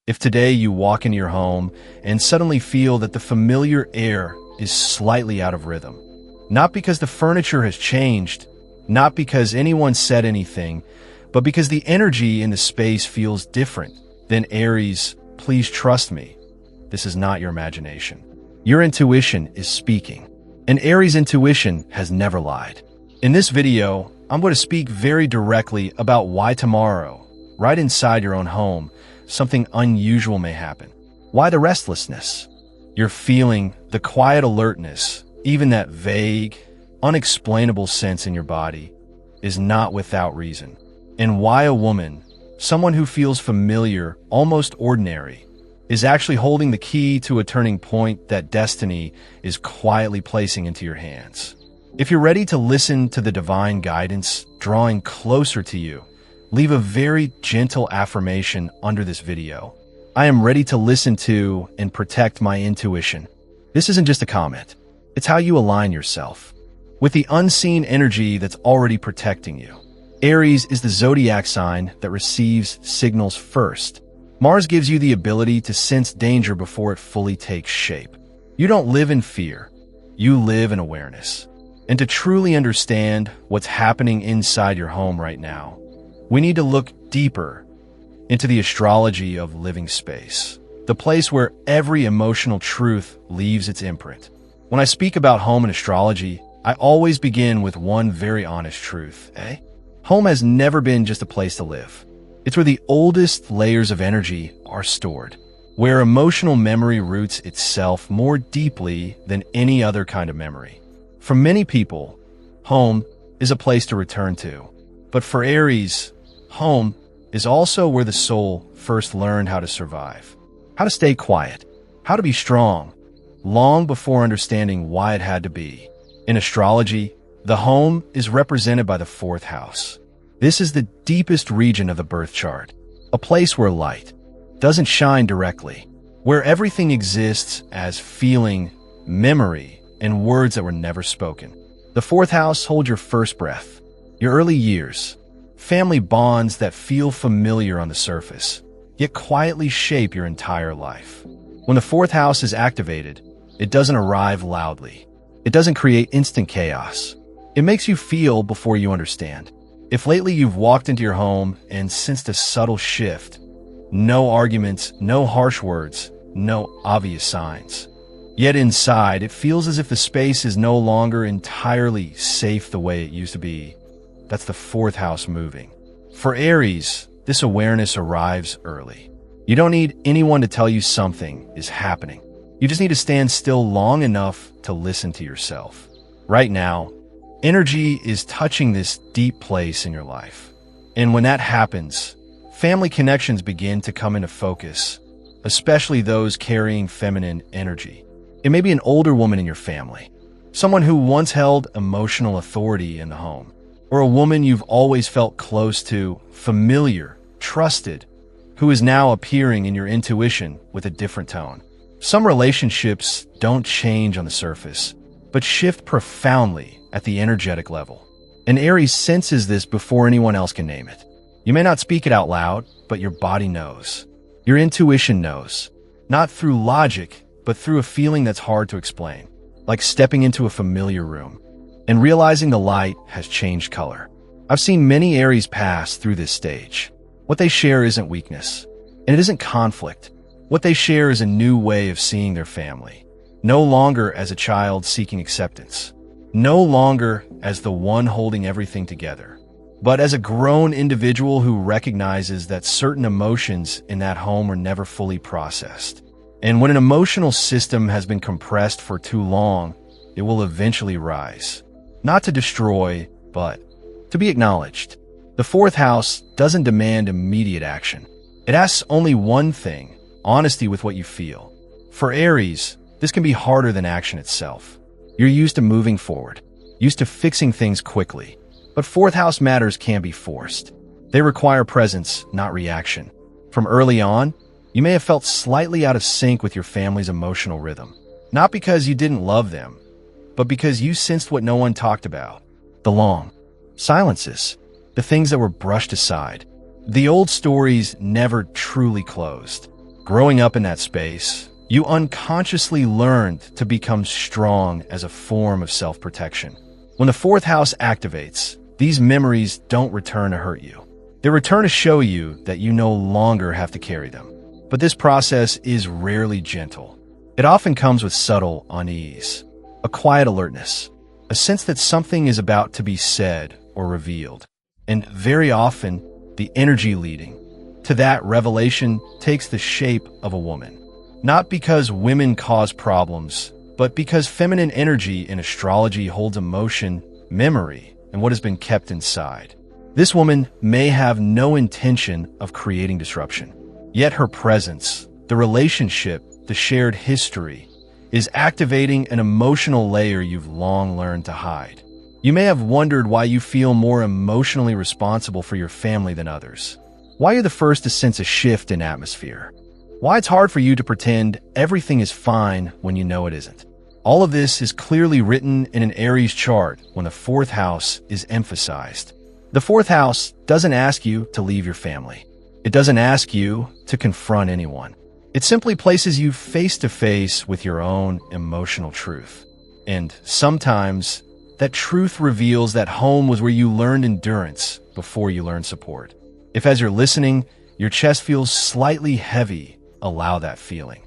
If today you walk into your home and suddenly feel that the familiar air is slightly out of rhythm, not because the furniture has changed, not because anyone said anything, but because the energy in the space feels different, then Aries, please trust me, this is not your imagination. Your intuition is speaking, and Aries' intuition has never lied. In this video, I'm going to speak very directly about why tomorrow, right inside your own home, something unusual may happen. Why the restlessness? You're feeling the quiet alertness, even that vague, unexplainable sense in your body, is not without reason. And why a woman, someone who feels familiar, almost ordinary, is actually holding the key to a turning point that destiny is quietly placing into your hands. If you're ready to listen to the divine guidance drawing closer to you, leave a very gentle affirmation under this video. I am ready to listen to and protect my intuition. This isn't just a comment. It's how you align yourself with the unseen energy that's already protecting you. Aries is the zodiac sign that receives signals first. Mars gives you the ability to sense danger before it fully takes shape. You don't live in fear. You live in awareness. And to truly understand what's happening inside your home right now, we need to look deeper into the astrology of living space, the place where every emotional truth leaves its imprint. When I speak about home and astrology, I always begin with one very honest truth, Home has never been just a place to live. It's where the oldest layers of energy are stored, where emotional memory roots itself more deeply than any other kind of memory. For many people, home is a place to return to. But for Aries, home is also where the soul first learned how to survive, how to stay quiet, how to be strong, long before understanding why it had to be. In astrology, the home is represented by the fourth house. This is the deepest region of the birth chart, a place where light doesn't shine directly, where everything exists as feeling, memory, and words that were never spoken. The fourth house holds your first breath, your early years, family bonds that feel familiar on the surface, yet quietly shape your entire life. When the fourth house is activated, it doesn't arrive loudly. It doesn't create instant chaos. It makes you feel before you understand. If lately you've walked into your home and sensed a subtle shift, no arguments, no harsh words, no obvious signs, yet inside it feels as if the space is no longer entirely safe the way it used to be, that's the fourth house moving. For Aries, this awareness arrives early. You don't need anyone to tell you something is happening. You just need to stand still long enough to listen to yourself. Right now, energy is touching this deep place in your life. And when that happens, family connections begin to come into focus, especially those carrying feminine energy. It may be an older woman in your family, someone who once held emotional authority in the home, or a woman you've always felt close to, familiar, trusted, who is now appearing in your intuition with a different tone. Some relationships don't change on the surface, but shift profoundly at the energetic level. And Aries senses this before anyone else can name it. You may not speak it out loud, but your body knows. Your intuition knows. Not through logic, but through a feeling that's hard to explain, like stepping into a familiar room and realizing the light has changed color. I've seen many Aries pass through this stage. What they share isn't weakness, and it isn't conflict. What they share is a new way of seeing their family, no longer as a child seeking acceptance, no longer as the one holding everything together, but as a grown individual who recognizes that certain emotions in that home were never fully processed. And when an emotional system has been compressed for too long, it will eventually rise. Not to destroy, but to be acknowledged. The fourth house doesn't demand immediate action. It asks only one thing: honesty with what you feel. For Aries, this can be harder than action itself. You're used to moving forward, used to fixing things quickly. But fourth house matters can't be forced. They require presence, not reaction. From early on, you may have felt slightly out of sync with your family's emotional rhythm. Not because you didn't love them, but because you sensed what no one talked about. The long silences, the things that were brushed aside. The old stories never truly closed. Growing up in that space, you unconsciously learned to become strong as a form of self-protection. When the fourth house activates, these memories don't return to hurt you. They return to show you that you no longer have to carry them. But this process is rarely gentle. It often comes with subtle unease, a quiet alertness, a sense that something is about to be said or revealed. And very often, the energy leading to that revelation takes the shape of a woman. Not because women cause problems, but because feminine energy in astrology holds emotion, memory, and what has been kept inside. This woman may have no intention of creating disruption, yet her presence, the relationship, the shared history, is activating an emotional layer you've long learned to hide. You may have wondered why you feel more emotionally responsible for your family than others. Why you're the first to sense a shift in atmosphere. Why it's hard for you to pretend everything is fine when you know it isn't. All of this is clearly written in an Aries chart when the fourth house is emphasized. The fourth house doesn't ask you to leave your family. It doesn't ask you to confront anyone. It simply places you face to face with your own emotional truth. And sometimes, that truth reveals that home was where you learned endurance before you learned support. If as you're listening, your chest feels slightly heavy, allow that feeling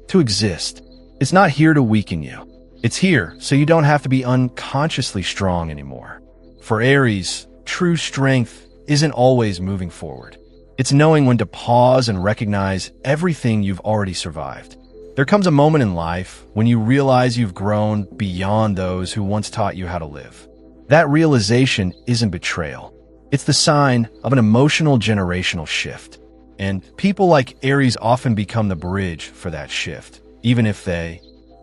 to exist. It's not here to weaken you. It's here so you don't have to be unconsciously strong anymore. For Aries, true strength isn't always moving forward. It's knowing when to pause and recognize everything you've already survived. There comes a moment in life when you realize you've grown beyond those who once taught you how to live. That realization isn't betrayal. It's the sign of an emotional generational shift. And people like Aries often become the bridge for that shift, even if they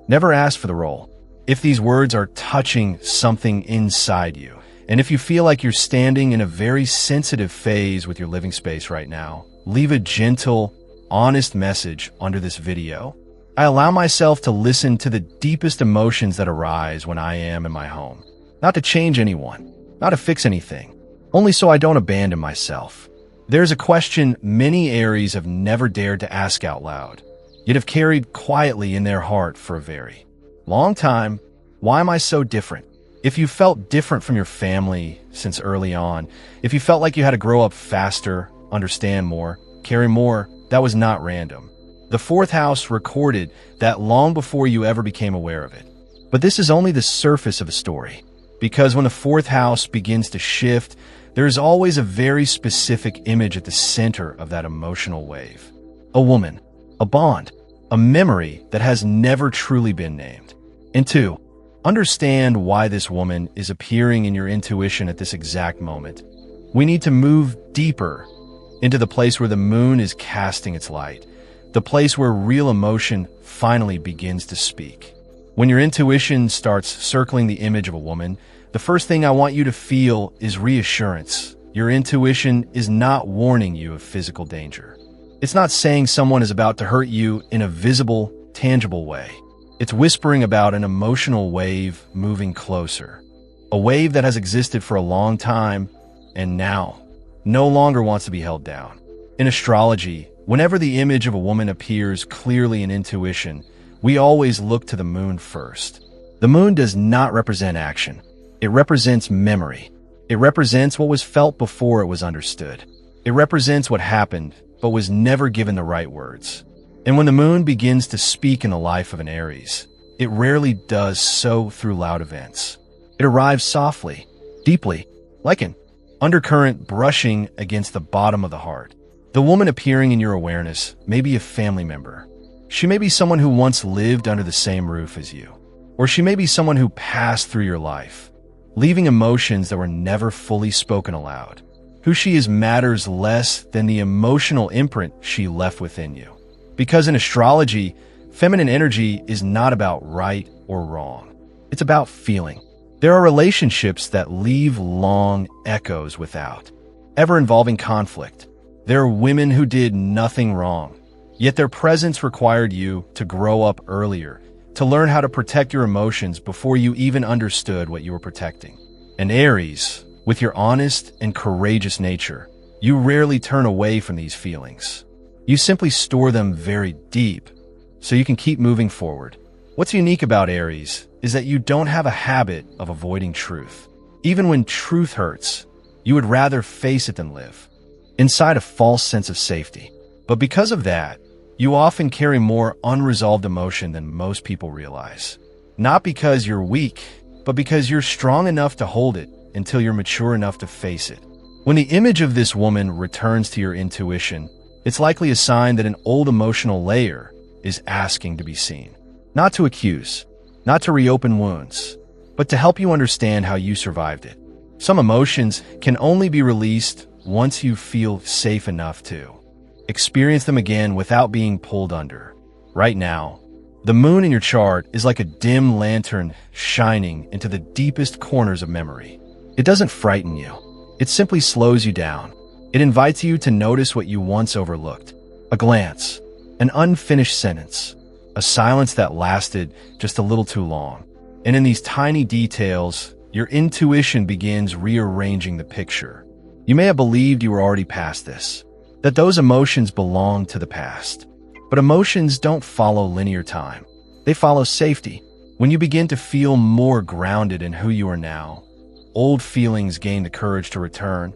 never asked for the role. If these words are touching something inside you, and if you feel like you're standing in a very sensitive phase with your living space right now, leave a gentle, honest message under this video. I allow myself to listen to the deepest emotions that arise when I am in my home. Not to change anyone, not to fix anything, only so I don't abandon myself. There's a question many Aries have never dared to ask out loud, yet have carried quietly in their heart for a very long time. Why am I so different? If you felt different from your family since early on, if you felt like you had to grow up faster, understand more, carry more, that was not random. The fourth house recorded that long before you ever became aware of it. But this is only the surface of a story, because when the fourth house begins to shift, there is always a very specific image at the center of that emotional wave. A woman, a bond, a memory that has never truly been named. And two, understand why this woman is appearing in your intuition at this exact moment. We need to move deeper into the place where the moon is casting its light, the place where real emotion finally begins to speak. When your intuition starts circling the image of a woman, the first thing I want you to feel is reassurance. Your intuition is not warning you of physical danger. It's not saying someone is about to hurt you in a visible, tangible way. It's whispering about an emotional wave moving closer. A wave that has existed for a long time and now no longer wants to be held down. In astrology, whenever the image of a woman appears clearly in intuition, we always look to the moon first. The moon does not represent action. It represents memory. It represents what was felt before it was understood. It represents what happened, but was never given the right words. And when the moon begins to speak in the life of an Aries, it rarely does so through loud events. It arrives softly, deeply, like an undercurrent brushing against the bottom of the heart. The woman appearing in your awareness may be a family member. She may be someone who once lived under the same roof as you. Or she may be someone who passed through your life, leaving emotions that were never fully spoken aloud. Who she is matters less than the emotional imprint she left within you. Because in astrology, feminine energy is not about right or wrong. It's about feeling. There are relationships that leave long echoes without ever-involving conflict. There are women who did nothing wrong, yet their presence required you to grow up earlier, to learn how to protect your emotions before you even understood what you were protecting. And Aries, with your honest and courageous nature, you rarely turn away from these feelings. You simply store them very deep so you can keep moving forward. What's unique about Aries is that you don't have a habit of avoiding truth. Even when truth hurts, you would rather face it than live inside a false sense of safety. But because of that, you often carry more unresolved emotion than most people realize. Not because you're weak, but because you're strong enough to hold it until you're mature enough to face it. When the image of this woman returns to your intuition, it's likely a sign that an old emotional layer is asking to be seen. Not to accuse, not to reopen wounds, but to help you understand how you survived it. Some emotions can only be released once you feel safe enough to experience them again without being pulled under. Right now, the moon in your chart is like a dim lantern shining into the deepest corners of memory. It doesn't frighten you. It simply slows you down. It invites you to notice what you once overlooked. A glance, an unfinished sentence, a silence that lasted just a little too long. And in these tiny details, your intuition begins rearranging the picture. You may have believed you were already past this, that those emotions belong to the past. But emotions don't follow linear time. They follow safety. When you begin to feel more grounded in who you are now, old feelings gain the courage to return,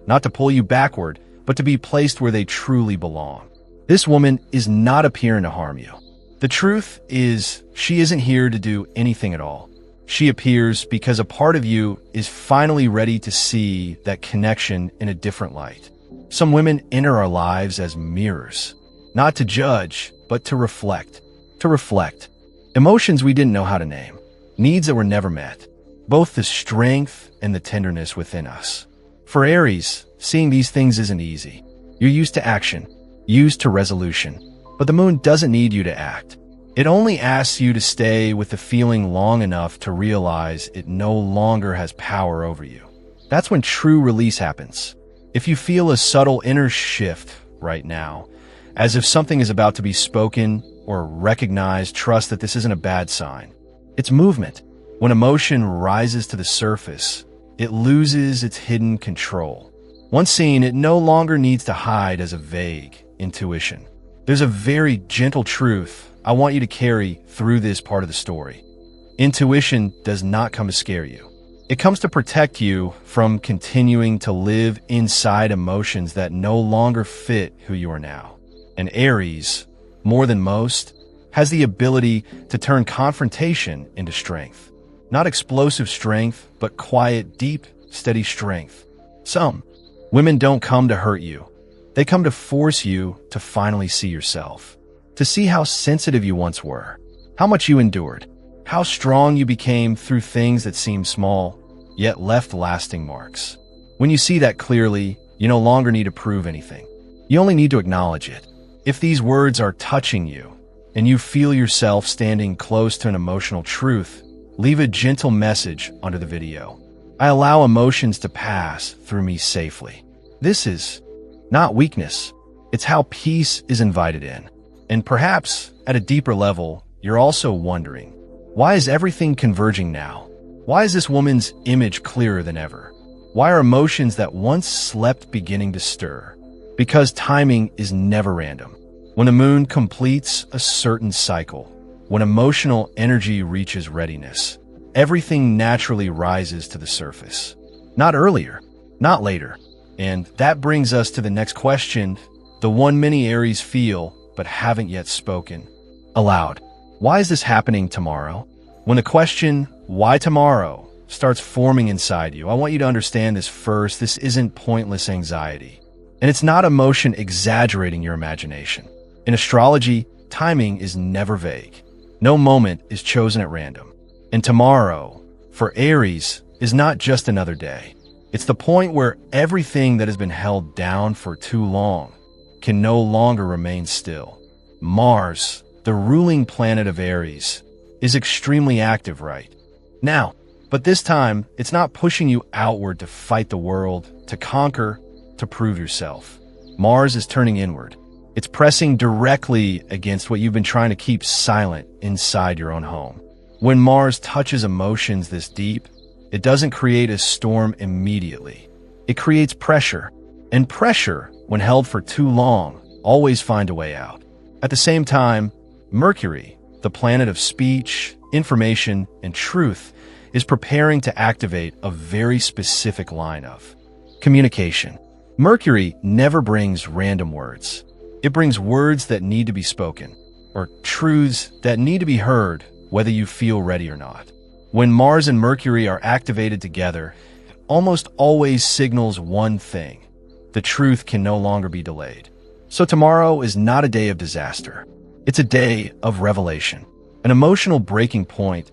not to pull you backward, but to be placed where they truly belong. This woman is not appearing to harm you. The truth is, she isn't here to do anything at all. She appears because a part of you is finally ready to see that connection in a different light. Some women enter our lives as mirrors, not to judge, but to reflect. To reflect. Emotions we didn't know how to name. Needs that were never met. Both the strength and the tenderness within us. For Aries, seeing these things isn't easy. You're used to action, used to resolution. But the moon doesn't need you to act. It only asks you to stay with the feeling long enough to realize it no longer has power over you. That's when true release happens. If you feel a subtle inner shift right now, as if something is about to be spoken or recognized, trust that this isn't a bad sign. It's movement. When emotion rises to the surface, it loses its hidden control. Once seen, it no longer needs to hide as a vague intuition. There's a very gentle truth I want you to carry through this part of the story. Intuition does not come to scare you. It comes to protect you from continuing to live inside emotions that no longer fit who you are now. And Aries, more than most, has the ability to turn confrontation into strength. Not explosive strength, but quiet, deep, steady strength. Some women don't come to hurt you. They come to force you to finally see yourself, to see how sensitive you once were, how much you endured, how strong you became through things that seemed small, yet left lasting marks. When you see that clearly, you no longer need to prove anything. You only need to acknowledge it. If these words are touching you, and you feel yourself standing close to an emotional truth, leave a gentle message under the video. I allow emotions to pass through me safely. This is not weakness. It's how peace is invited in. And perhaps, at a deeper level, you're also wondering, why is everything converging now? Why is this woman's image clearer than ever? Why are emotions that once slept beginning to stir? Because timing is never random. When the moon completes a certain cycle, when emotional energy reaches readiness, everything naturally rises to the surface. Not earlier, not later. And that brings us to the next question, the one many Aries feel but haven't yet spoken aloud. Why is this happening tomorrow? When the question, why tomorrow, starts forming inside you, I want you to understand this first. This isn't pointless anxiety. And it's not emotion exaggerating your imagination. In astrology, timing is never vague. No moment is chosen at random. And tomorrow, for Aries, is not just another day. It's the point where everything that has been held down for too long can no longer remain still. Mars, the ruling planet of Aries, is extremely active right now. But this time, it's not pushing you outward to fight the world, to conquer, to prove yourself. Mars is turning inward. It's pressing directly against what you've been trying to keep silent inside your own home. When Mars touches emotions this deep, it doesn't create a storm immediately. It creates pressure. And pressure, when held for too long, always find a way out. At the same time, Mercury, the planet of speech, information, and truth, is preparing to activate a very specific line of communication. Mercury never brings random words. It brings words that need to be spoken, or truths that need to be heard, whether you feel ready or not. When Mars and Mercury are activated together, it almost always signals one thing: the truth can no longer be delayed. So tomorrow is not a day of disaster. It's a day of revelation, an emotional breaking point,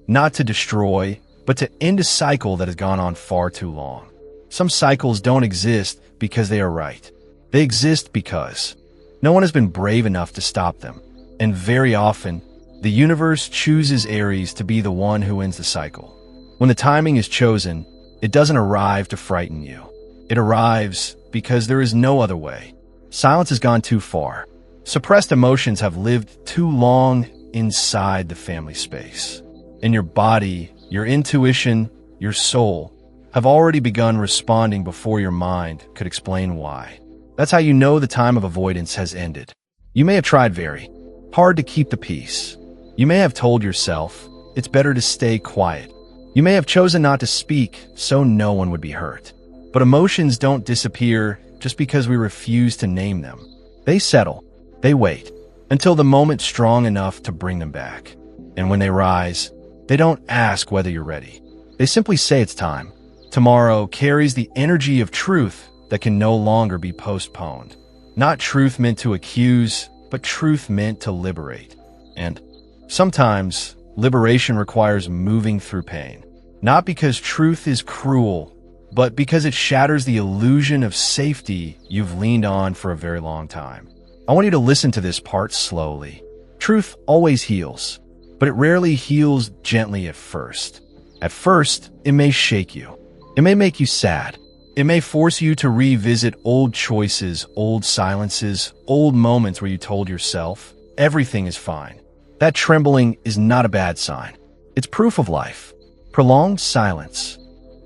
not to destroy, but to end a cycle that has gone on far too long. Some cycles don't exist because they are right. They exist because no one has been brave enough to stop them. And very often, the universe chooses Aries to be the one who ends the cycle. When the timing is chosen, it doesn't arrive to frighten you. It arrives because there is no other way. Silence has gone too far. Suppressed emotions have lived too long inside the family space. And your body, your intuition, your soul have already begun responding before your mind could explain why. That's how you know the time of avoidance has ended. You may have tried very hard to keep the peace. You may have told yourself it's better to stay quiet. You may have chosen not to speak so no one would be hurt. But emotions don't disappear just because we refuse to name them. They settle. They wait until the moment's strong enough to bring them back. And when they rise, they don't ask whether you're ready. They simply say it's time. Tomorrow carries the energy of truth that can no longer be postponed. Not truth meant to accuse, but truth meant to liberate. And sometimes, liberation requires moving through pain. Not because truth is cruel, but because it shatters the illusion of safety you've leaned on for a very long time. I want you to listen to this part slowly. Truth always heals, but it rarely heals gently at first. At first, it may shake you. It may make you sad. It may force you to revisit old choices, old silences, old moments where you told yourself, everything is fine. That trembling is not a bad sign. It's proof of life. Prolonged silence,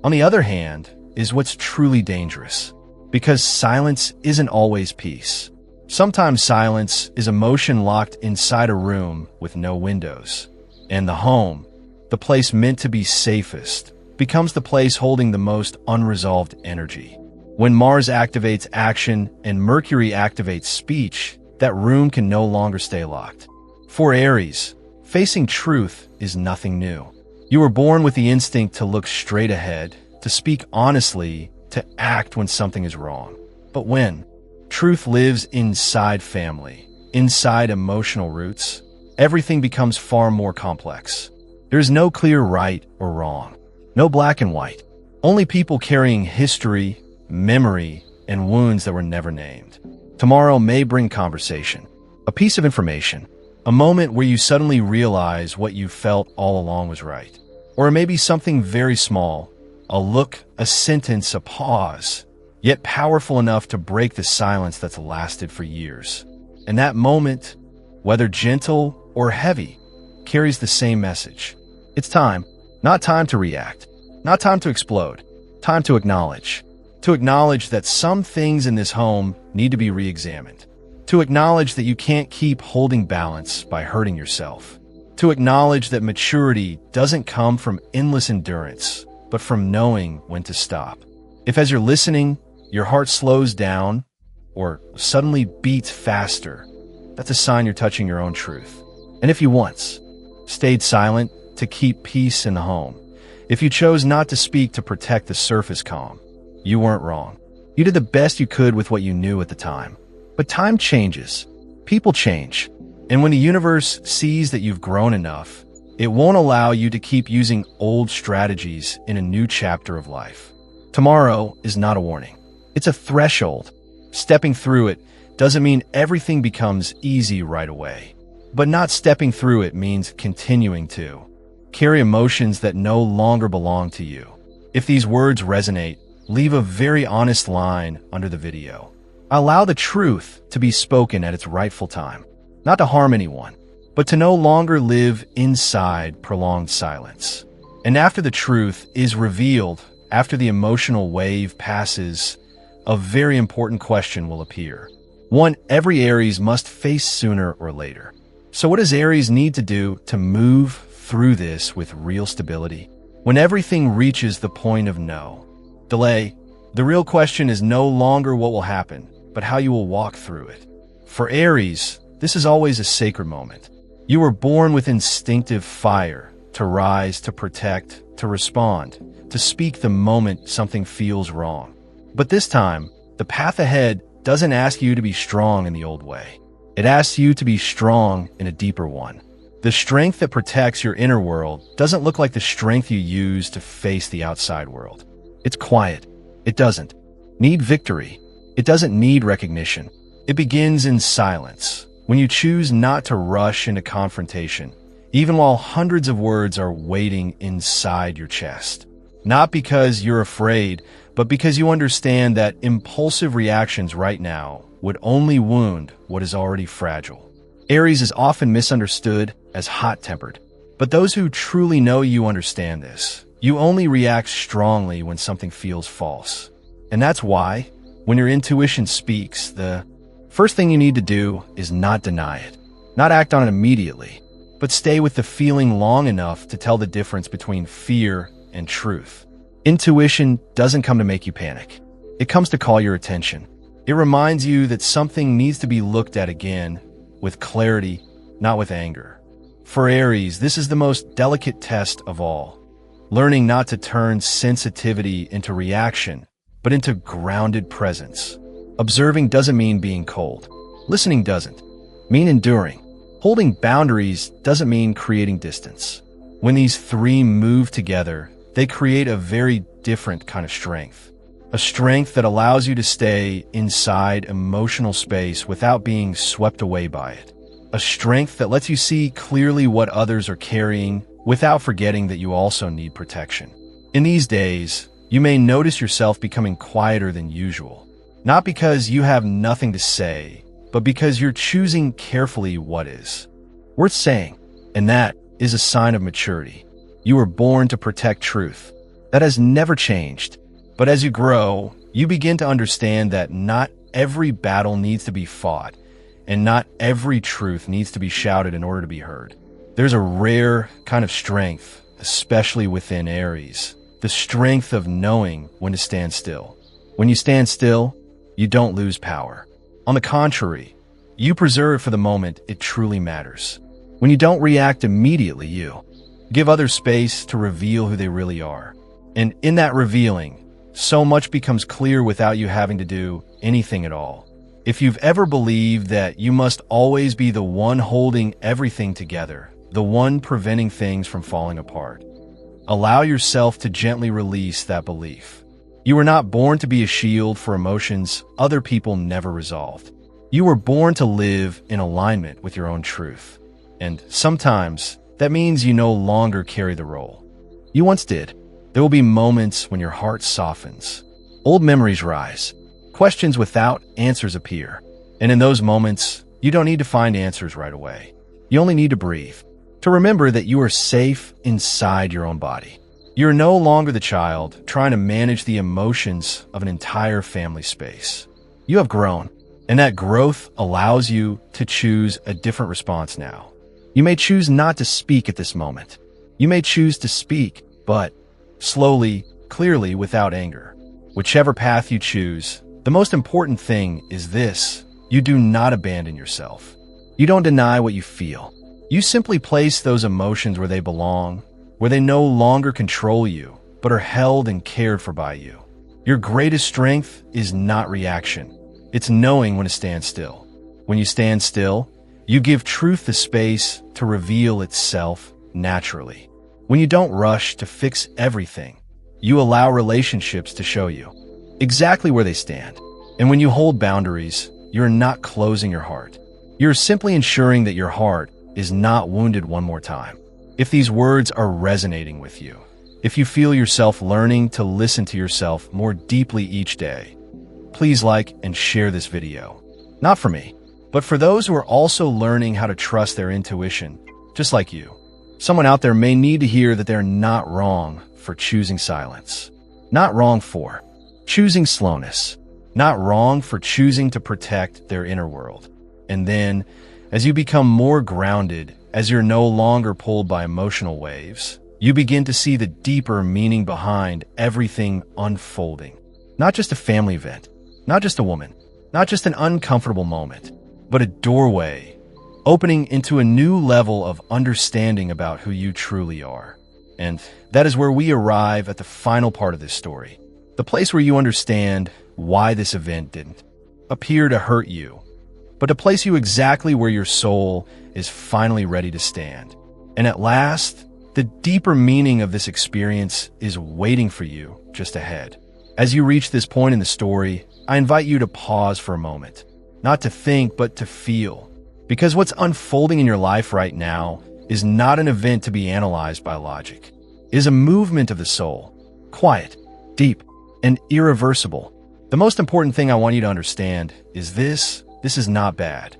on the other hand, is what's truly dangerous, because silence isn't always peace. Sometimes silence is emotion locked inside a room with no windows. And the home, the place meant to be safest, becomes the place holding the most unresolved energy. When Mars activates action and Mercury activates speech, that room can no longer stay locked. For Aries, facing truth is nothing new. You were born with the instinct to look straight ahead, to speak honestly, to act when something is wrong. But when truth lives inside family, inside emotional roots, everything becomes far more complex. There's no clear right or wrong. No black and white. Only people carrying history, memory, and wounds that were never named. Tomorrow may bring conversation, a piece of information, a moment where you suddenly realize what you felt all along was right. Or it may be something very small, a look, a sentence, a pause, yet powerful enough to break the silence that's lasted for years. And that moment, whether gentle or heavy, carries the same message. It's time. Not time to react, not time to explode, time to acknowledge. To acknowledge that some things in this home need to be re-examined. To acknowledge that you can't keep holding balance by hurting yourself. To acknowledge that maturity doesn't come from endless endurance, but from knowing when to stop. If as you're listening, your heart slows down or suddenly beats faster, that's a sign you're touching your own truth. And if you once stayed silent to keep peace in the home, if you chose not to speak to protect the surface calm, you weren't wrong. You did the best you could with what you knew at the time. But time changes. People change. And when the universe sees that you've grown enough, it won't allow you to keep using old strategies in a new chapter of life. Tomorrow is not a warning. It's a threshold. Stepping through it doesn't mean everything becomes easy right away. But not stepping through it means continuing to carry emotions that no longer belong to you. If these words resonate, leave a very honest line under the video. Allow the truth to be spoken at its rightful time, not to harm anyone, but to no longer live inside prolonged silence. And after the truth is revealed, after the emotional wave passes, a very important question will appear. one every Aries must face sooner or later. So what does Aries need to do to move through this with real stability? When everything reaches the point of no delay, the real question is no longer what will happen, but how you will walk through it. For Aries, this is always a sacred moment. You were born with instinctive fire, to rise, to protect, to respond, to speak the moment something feels wrong. But this time, the path ahead doesn't ask you to be strong in the old way. It asks you to be strong in a deeper one. The strength that protects your inner world doesn't look like the strength you use to face the outside world. It's quiet. It doesn't need victory. It doesn't need recognition. It begins in silence, when you choose not to rush into confrontation, even while hundreds of words are waiting inside your chest. Not because you're afraid, but because you understand that impulsive reactions right now would only wound what is already fragile. Aries is often misunderstood as hot-tempered, but those who truly know you understand this. You only react strongly when something feels false. And that's why, when your intuition speaks, the first thing you need to do is not deny it. Not act on it immediately, but stay with the feeling long enough to tell the difference between fear and truth. Intuition doesn't come to make you panic. It comes to call your attention. It reminds you that something needs to be looked at again with clarity, not with anger. For Aries, this is the most delicate test of all. Learning not to turn sensitivity into reaction, but into grounded presence. Observing doesn't mean being cold. Listening doesn't mean enduring. Holding boundaries doesn't mean creating distance. When these three move together, they create a very different kind of strength. A strength that allows you to stay inside emotional space without being swept away by it. A strength that lets you see clearly what others are carrying without forgetting that you also need protection. In these days, you may notice yourself becoming quieter than usual. Not because you have nothing to say, but because you're choosing carefully what is worth saying. And that is a sign of maturity. You were born to protect truth. That has never changed. But as you grow, you begin to understand that not every battle needs to be fought, and not every truth needs to be shouted in order to be heard. There's a rare kind of strength, especially within Aries, the strength of knowing when to stand still. When you stand still, you don't lose power. On the contrary, you preserve for the moment it truly matters. When you don't react immediately, you give others space to reveal who they really are. And in that revealing, so much becomes clear without you having to do anything at all. If you've ever believed that you must always be the one holding everything together, the one preventing things from falling apart, allow yourself to gently release that belief. You were not born to be a shield for emotions other people never resolved. You were born to live in alignment with your own truth. And sometimes that means you no longer carry the role you once did. There will be moments when your heart softens. Old memories rise. Questions without answers appear. And in those moments, you don't need to find answers right away. You only need to breathe. To remember that you are safe inside your own body. You're no longer the child trying to manage the emotions of an entire family space. You have grown, and that growth allows you to choose a different response now. You may choose not to speak at this moment. You may choose to speak, but slowly, clearly, without anger. Whichever path you choose, the most important thing is this: you do not abandon yourself. You don't deny what you feel. You simply place those emotions where they belong, where they no longer control you, but are held and cared for by you. Your greatest strength is not reaction. It's knowing when to stand still. When you stand still, you give truth the space to reveal itself naturally. When you don't rush to fix everything, you allow relationships to show you exactly where they stand. And when you hold boundaries, you're not closing your heart. You're simply ensuring that your heart is not wounded one more time. If these words are resonating with you, if you feel yourself learning to listen to yourself more deeply each day, please like and share this video. Not for me, but for those who are also learning how to trust their intuition, just like you. Someone out there may need to hear that they're not wrong for choosing silence. Not wrong for choosing slowness. not wrong for choosing to protect their inner world. And then, as you become more grounded, as you're no longer pulled by emotional waves, you begin to see the deeper meaning behind everything unfolding. Not just a family event, not just a woman, not just an uncomfortable moment, but a doorway opening into a new level of understanding about who you truly are. And that is where we arrive at the final part of this story, the place where you understand why this event didn't appear to hurt you, but to place you exactly where your soul is finally ready to stand. And at last, the deeper meaning of this experience is waiting for you just ahead. As you reach this point in the story, I invite you to pause for a moment, not to think, but to feel. Because what's unfolding in your life right now is not an event to be analyzed by logic. It is a movement of the soul, quiet, deep, and irreversible. The most important thing I want you to understand is this is not bad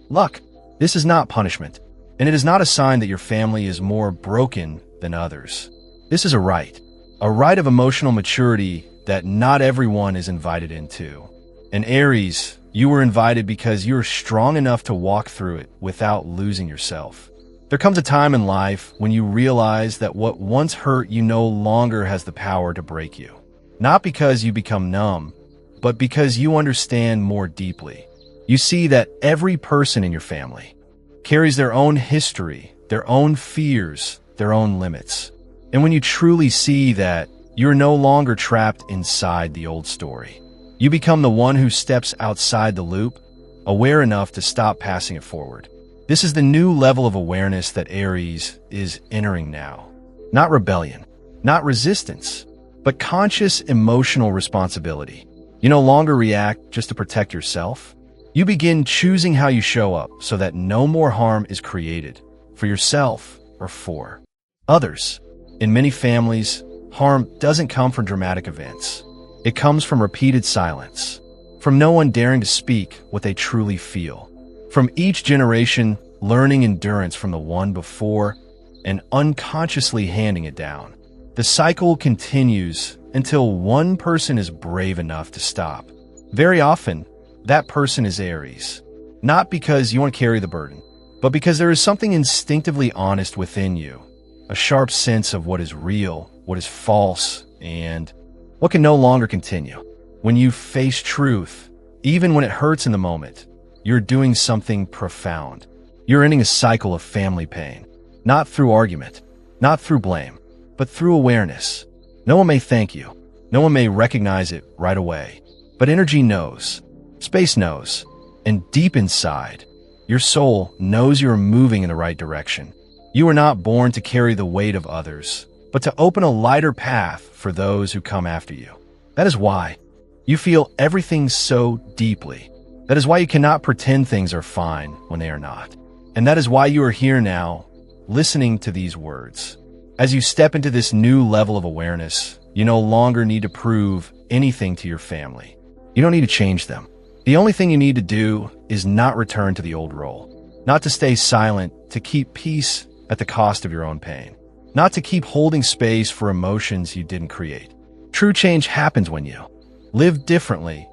luck. This is not punishment. And it is not a sign that your family is more broken than others. This is a rite of emotional maturity that not everyone is invited into. And Aries, you were invited because you're strong enough to walk through it without losing yourself. There comes a time in life when you realize that what once hurt you no longer has the power to break you. Not because you become numb, but because you understand more deeply. You see that every person in your family carries their own history, their own fears, their own limits. And when you truly see that, you're no longer trapped inside the old story. You become the one who steps outside the loop, aware enough to stop passing it forward. This is the new level of awareness that Aries is entering now. Not rebellion, not resistance, but conscious emotional responsibility. You no longer react just to protect yourself. You begin choosing how you show up so that no more harm is created for yourself or for others. In many families, harm doesn't come from dramatic events. It comes from repeated silence, from no one daring to speak what they truly feel, from each generation learning endurance from the one before and unconsciously handing it down. The cycle continues until one person is brave enough to stop. Very often, that person is Aries. Not because you want to carry the burden, but because there is something instinctively honest within you, a sharp sense of what is real, what is false, and what can no longer continue. When you face truth, even when it hurts in the moment, you're doing something profound. You're ending a cycle of family pain, not through argument, not through blame, but through awareness. No one may thank you. No one may recognize it right away, but energy knows. Space knows, and deep inside, your soul knows you're moving in the right direction. You are not born to carry the weight of others, but to open a lighter path for those who come after you. That is why you feel everything so deeply. That is why you cannot pretend things are fine when they are not. And that is why you are here now, listening to these words. As you step into this new level of awareness, you no longer need to prove anything to your family. You don't need to change them. The only thing you need to do is not return to the old role, not to stay silent, to keep peace at the cost of your own pain, not to keep holding space for emotions you didn't create. True change happens when you live differently,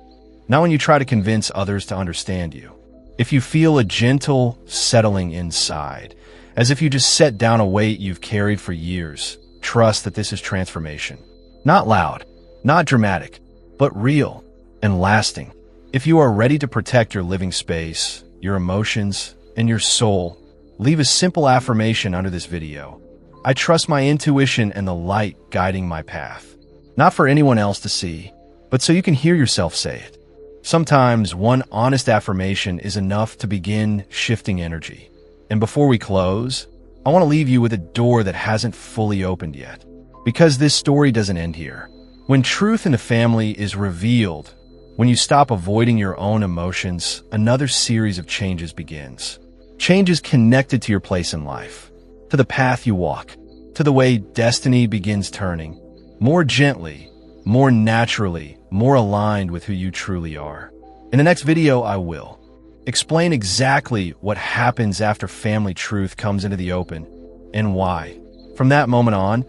not when you try to convince others to understand you. If you feel a gentle settling inside, as if you just set down a weight you've carried for years, trust that this is transformation. Not loud, not dramatic, but real and lasting. If you are ready to protect your living space, your emotions, and your soul, leave a simple affirmation under this video. I trust my intuition and the light guiding my path. Not for anyone else to see, but so you can hear yourself say it. Sometimes one honest affirmation is enough to begin shifting energy. And before we close, I want to leave you with a door that hasn't fully opened yet. Because this story doesn't end here. When truth in the family is revealed, when you stop avoiding your own emotions, another series of changes begins. Changes connected to your place in life, to the path you walk, to the way destiny begins turning, more gently, more naturally, more aligned with who you truly are. In the next video, I will explain exactly what happens after family truth comes into the open and why. From that moment on,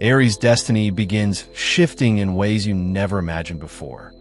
Aries' destiny begins shifting in ways you never imagined before.